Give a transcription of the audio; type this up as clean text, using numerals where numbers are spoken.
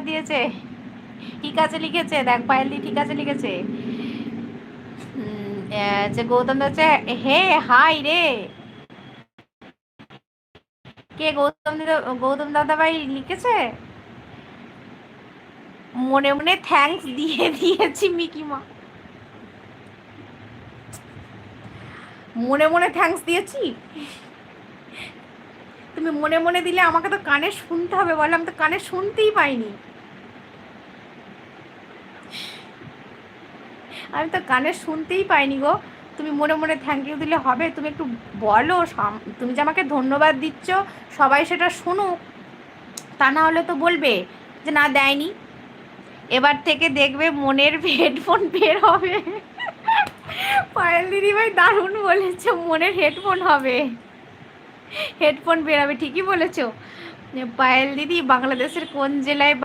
দিয়েছে। ঠিক আছে লিখেছে, দেখ পায়েল দি ঠিক আছে লিখেছে। যে গৌতম হচ্ছে হে হাই রে। কে গৌতম দাদা ভাই লিখেছে। মনে মনে থ্যাঙ্কস দিয়ে দিয়েছি মিকিমা। মনে মনে থ্যাঙ্কস দিয়েছি। তুমি মনে মনে দিলে আমাকে তো কানে শুনতে হবে, বললাম তো কানে শুনতেই পাইনি। আমি তো কানে শুনতেই পাইনি গো। তুমি মনে মনে থ্যাংক ইউ দিলে হবে? তুমি একটু বলো, তুমি যে আমাকে ধন্যবাদ দিচ্ছ সবাই সেটা শুনুক, তা না হলে তো বলবে যে না দেয়নি। এবার থেকে দেখবে মনের হেডফোন বের হবে। পায়েল দিদিভাই দারুণ বলেছে, মনের হেডফোন হবে, হেডফোন বের হবে, ঠিকই বলেছো। পায়েল দিদি বাংলাদেশের কোন জেলায়